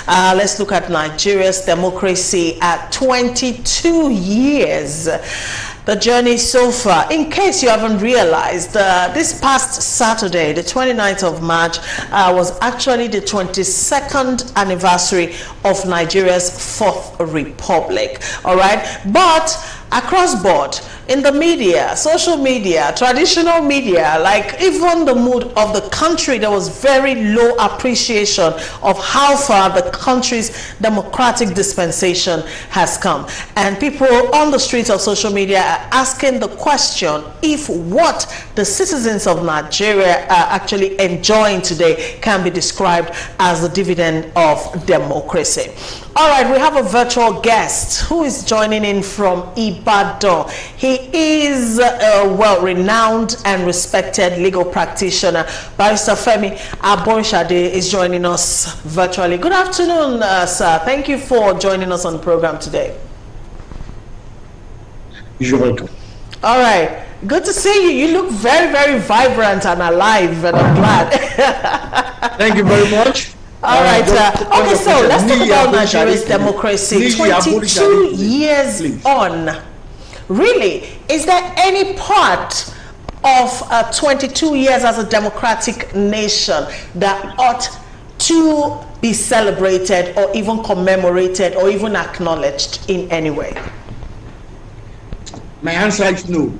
Let's look at Nigeria's democracy at 22 years. The journey so far. In case you haven't realized, this past Saturday, the 29th of March, was actually the 22nd anniversary of Nigeria's 4th Republic. All right, but across board, in the media, social media, traditional media, like even the mood of the country, there was very low appreciation of how far the country's democratic dispensation has come. And people on the streets of social media are asking the question if what the citizens of Nigeria are actually enjoying today can be described as the dividend of democracy. All right, we have a virtual guest who is joining in from Ibadan. He is a well-renowned and respected legal practitioner. Barrister Femi Aborishade is joining us virtually. Good afternoon, sir. Thank you for joining us on the program today. You're welcome. All right. Good to see you. You look very, very vibrant and alive, and I'm glad. Thank you very much. All right. Okay, so let's talk about Nigeria's democracy. 22 years on. Really, is there any part of 22 years as a democratic nation that ought to be celebrated or even commemorated or even acknowledged in any way? My answer is no.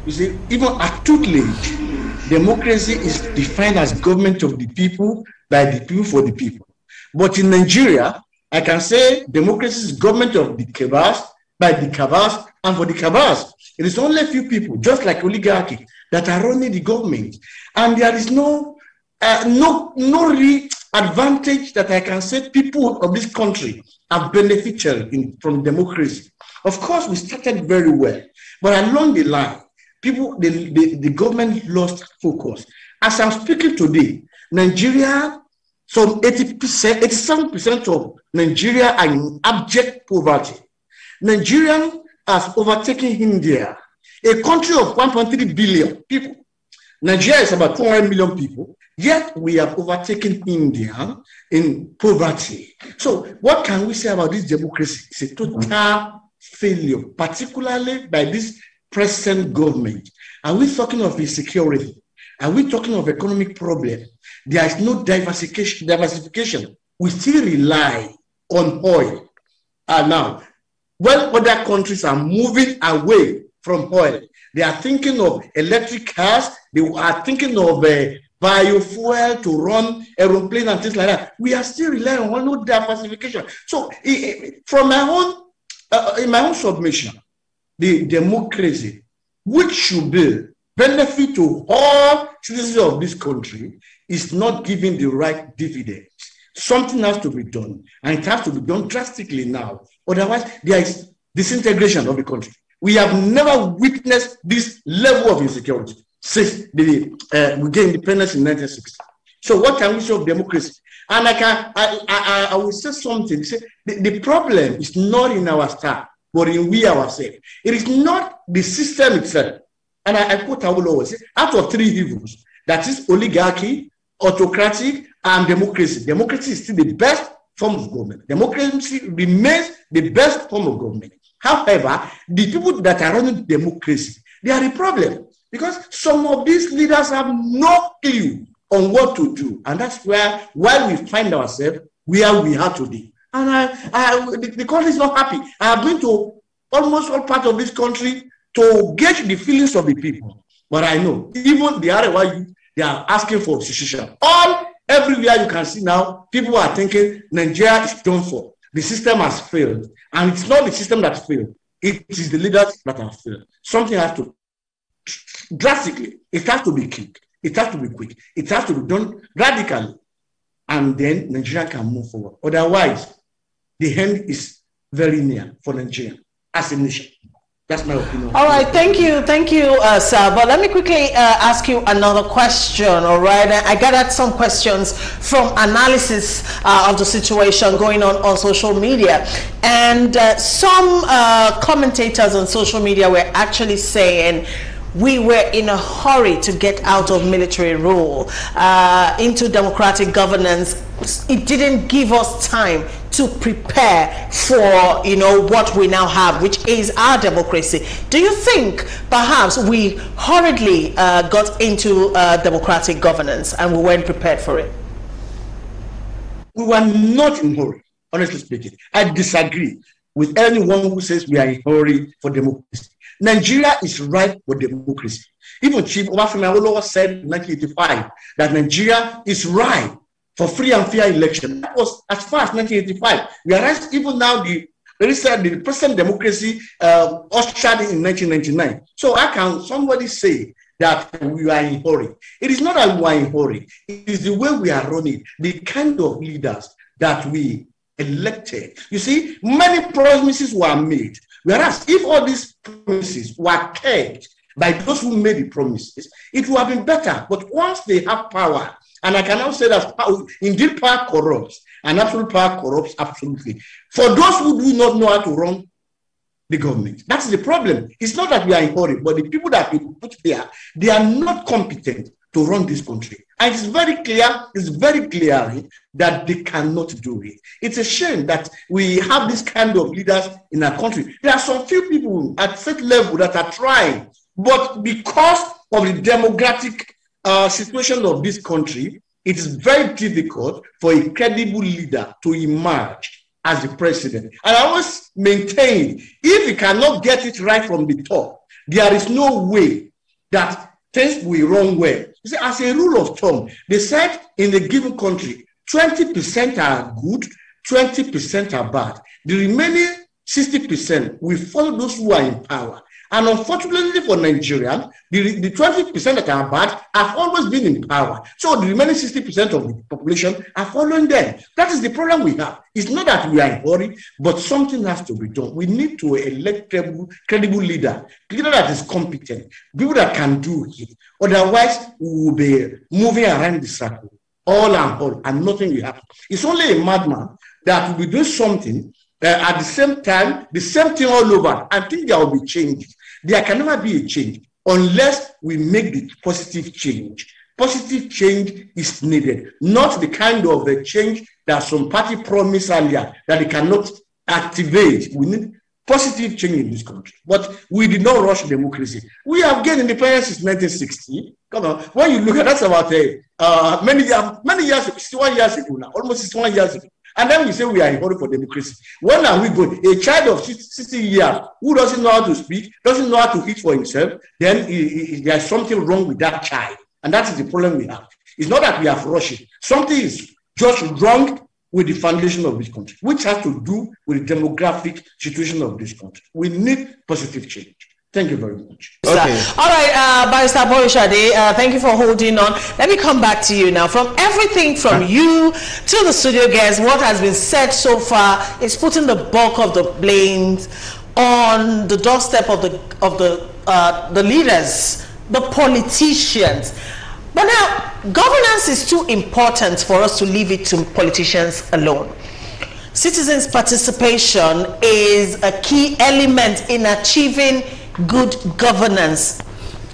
You see, even at tutelage, democracy is defined as government of the people, by the people, for the people. But in Nigeria, I can say democracy is government of the Kabas, by the Kabas, and for the Kabas. It is only a few people, just like oligarchy, that are running the government. And there is no real advantage that I can say people of this country have benefited from democracy. Of course, we started very well, but along the line, the government lost focus. As I'm speaking today, Nigeria, some 87% of Nigeria are in abject poverty. Nigeria has overtaken India, a country of 1.3 billion people. Nigeria is about 200 million people, yet we have overtaken India in poverty. So what can we say about this democracy? It's a total failure, particularly by this present government. Are we talking of insecurity? Are we talking of economic problem? There is no diversification. We still rely on oil. Now, when other countries are moving away from oil, they are thinking of electric cars, they are thinking of biofuel to run aeroplanes and things like that. We are still relying on no diversification. So, from my own, in my own submission, the democracy, which should be benefit to all citizens of this country, is not giving the right dividends. Something has to be done, and it has to be done drastically now. Otherwise, there is disintegration of the country. We have never witnessed this level of insecurity since we gained independence in 1960. So what can we say of democracy? And I will say something. Say, the problem is not in our staff, but in we ourselves. It is not the system itself. And I quote, I will always say, out of three evils, that is oligarchy, autocratic, and democracy. Democracy is still the best form of government. Democracy remains the best form of government. However, the people that are running democracy, they are the problem, because some of these leaders have no clue on what to do. And that's why we find ourselves where we are today. And the country is not happy. I have been to almost all parts of this country to gauge the feelings of the people. But I know, even the Arewa youth, they are asking for secession. Everywhere you can see now, people are thinking Nigeria is done for. The system has failed. And it's not the system that failed. It is the leaders that have failed. Something has to, drastically, it has to be quick. It has to be quick. It has to be done radically. And then Nigeria can move forward. Otherwise, the end is very near for Nigeria as a nation. That's my opinion. All right, thank you, sir. But let me quickly ask you another question, all right? I gathered some questions from analysis of the situation going on social media. And some commentators on social media were actually saying, we were in a hurry to get out of military rule into democratic governance it didn't give us time to prepare for, you know, what we now have, which is our democracy. Do you think perhaps we hurriedly got into democratic governance and we weren't prepared for it? We were not in a hurry, honestly speaking. I disagree with anyone who says we are in a hurry for democracy. Nigeria is ripe for democracy. Even Chief Obafemi Awolowo said in 1985 that Nigeria is ripe for free and fair election. That was as far as 1985. Whereas even now the present democracy ushered in 1999. So how can somebody say that we are in a hurry? It is not that we are in a hurry. It is the way we are running, the kind of leaders that we elected. You see, many promises were made. Whereas if all these promises were kept by those who made the promises, it would have been better. But once they have power, and I can now say that indeed power corrupts, and absolute power corrupts absolutely. For those who do not know how to run the government, that's the problem. It's not that we are in a hurry, but the people that we put there, they are not competent to run this country. And it's very clear that they cannot do it. It's a shame that we have this kind of leaders in our country. There are some few people at state level that are trying, but because of the democratic situation of this country, it is very difficult for a credible leader to emerge as the president. And I always maintain, if you cannot get it right from the top, there is no way that things will run well. You see, as a rule of thumb, they said in a given country, 20% are good, 20% are bad. The remaining 60% will follow those who are in power. And unfortunately for Nigeria, the 20% that are bad have always been in power. So the remaining 60% of the population are following them. That is the problem we have. It's not that we are in a hurry, but something has to be done. We need to elect a credible leader that is competent, people that can do it. Otherwise, we will be moving around the circle, all and nothing will happen. It's only a madman that will be doing something at the same time, the same thing all over, and think there will be change. There can never be a change unless we make the positive change. Positive change is needed, not the kind of a change that some party promised earlier that they cannot activate. We need positive change in this country. But we did not rush democracy. We have gained independence since 1960. Come on, when you look at that's about many years, 61 years ago now, almost 61 years ago. And then we say we are in hurry for democracy. When are we going? A child of 60 years who doesn't know how to speak, doesn't know how to eat for himself, then there's something wrong with that child. And that is the problem we have. It's not that we have rushed it. Something is just wrong with the foundation of this country, which has to do with the demographic situation of this country. We need positive change. Thank you very much. Okay. All right, Barrister Aborishade, thank you for holding on. Let me come back to you now. From everything from you to the studio guests, what has been said so far is putting the bulk of the blames on the doorstep of the leaders, the politicians. But now, governance is too important for us to leave it to politicians alone. Citizens' participation is a key element in achieving good governance.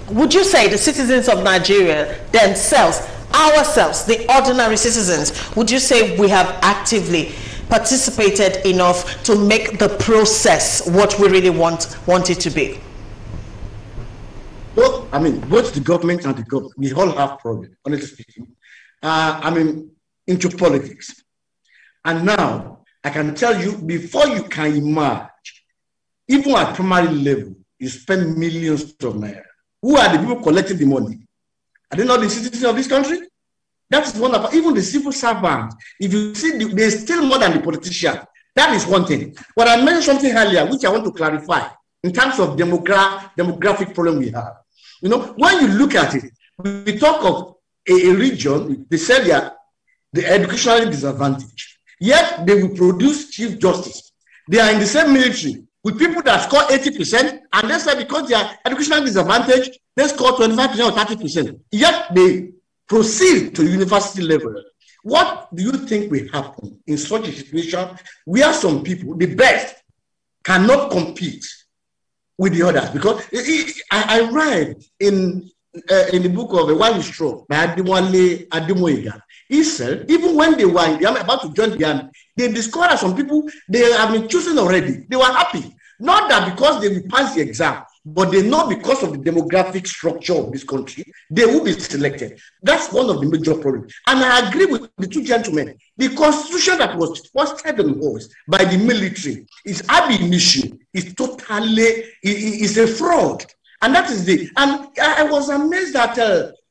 Would you say the citizens of Nigeria themselves, ourselves, the ordinary citizens, would you say we have actively participated enough to make the process what we really want it to be? Well, I mean, both the government and the government, we all have problems, honestly speaking. Into politics. And now, I can tell you, before you can emerge, even at primary level, you spend millions of naira. Who are the people collecting the money? Are they not the citizens of this country? That is one of, even the civil servants. If you see, they're still more than the politician. That is one thing. But I mentioned something earlier, which I want to clarify in terms of demographic problem we have. You know, when you look at it, we talk of a region, they say they are the educationally disadvantaged. Yet they will produce chief justice. They are in the same military with people that score 80%, and they say because they are educationally disadvantaged, they score 25% or 30%. Yet they proceed to university level. What do you think will happen in such a situation where some people, the best, cannot compete with the others? Because I read in the book of A Wise Straw by Adewale Ademoyiga, He said, even when they were in the army, about to join the army, they discovered that some people, they have been chosen already. They were happy. Not that because they will pass the exam, but they know because of the demographic structure of this country, they will be selected. That's one of the major problems. And I agree with the two gentlemen. The constitution that was fostered on us by the military is ab initio, is totally, is a fraud. And that is and I was amazed that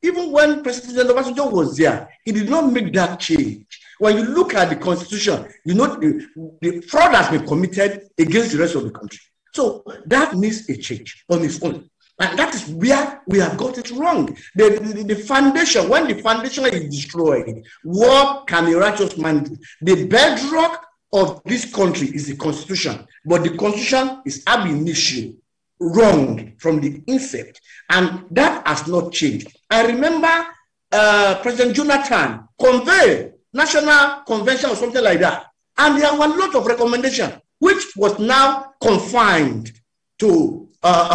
even when President Obasanjo was there, he did not make that change. When you look at the constitution, you know the fraud has been committed against the rest of the country. So that needs a change on its own. And that is where we have got it wrong. The foundation, when the foundation is destroyed, what can a righteous man do? The bedrock of this country is the constitution. But the constitution is ab initio wrong from the incept. And that has not changed. I remember President Jonathan convened National Convention or something like that. And there were a lot of recommendations, which was now confined to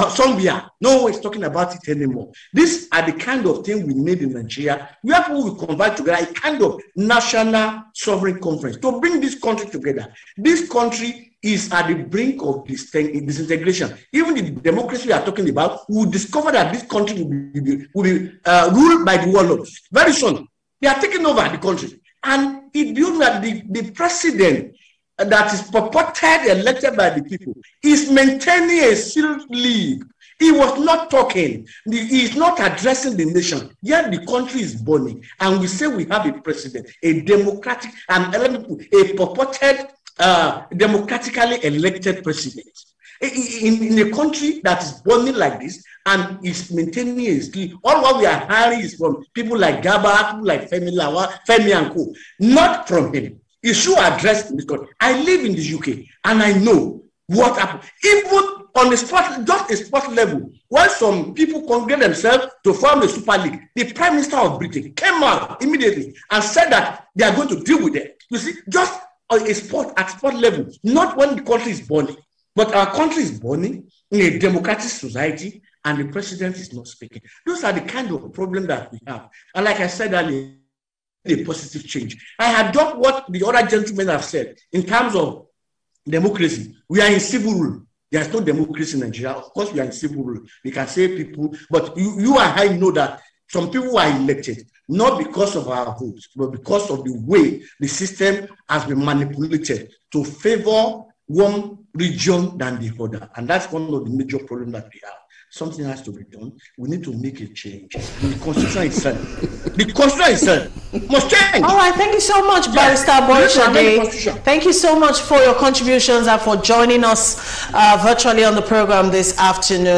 somewhere. No one is talking about it anymore. These are the kind of thing we need in Nigeria, where people will convert together a kind of national sovereign conference to bring this country together. This country is at the brink of disintegration. Even the democracy we are talking about, we will discover that this country will be ruled by the warlords very soon. They are taking over the country. And it builds that the president that is purported elected by the people is maintaining a sealed lip. He was not talking. He is not addressing the nation. Yet the country is burning. And we say we have a president, a democratic, a purported democratically elected president. In a country that is burning like this and is maintaining a sleep, all what we are hiring is from people like Gaba, people like Femi and Co. Not from him. He should address this country. I live in the UK and I know what happened. Even on the spot, just a sport level, when some people congregate themselves to form the Super League, the Prime Minister of Britain came out immediately and said that they are going to deal with it. You see, just on a sport at sport level, not when the country is burning. But our country is burning in a democratic society and the president is not speaking. Those are the kind of problems that we have. And like I said earlier, a positive change. I adopt what the other gentlemen have said in terms of democracy. We are in civil rule. There's no democracy in Nigeria. Of course, we are in civil rule. We can say people, but you and I know that some people are elected not because of our votes, but because of the way the system has been manipulated to favor one region than the other. And that's one of the major problems that we have. Something has to be done. We need to make a change. The constitution itself. The constitution itself must change. All right. Thank you so much, Barrister Borishade. Thank you so much for your contributions and for joining us virtually on the program this afternoon.